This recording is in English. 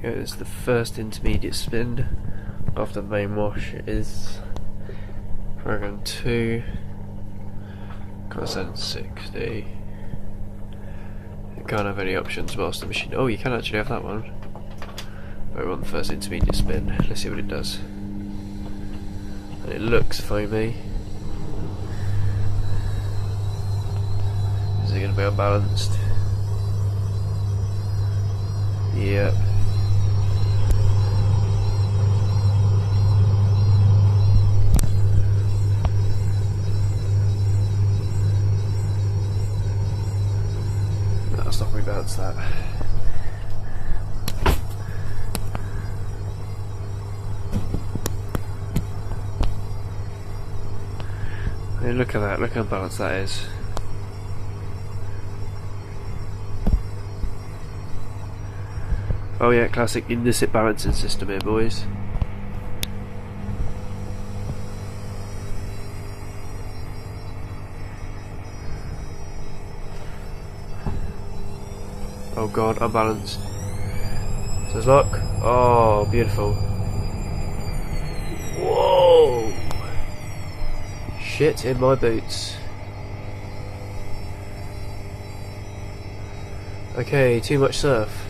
Here's the first intermediate spin after the main wash. It is program 2, constant 60. You can't have any options whilst the machine. Oh, you can actually have that one. We're on the first intermediate spin. Let's see what it does. And it looks foamy. Is it going to be unbalanced? Yep. That's not rebalance that. I mean, look at that, look how balanced that is. Oh yeah, classic Indesit balancing system here, boys. Oh god, unbalanced. SudsLock. Oh, beautiful. Whoa! Shit in my boots. Okay, too much surf.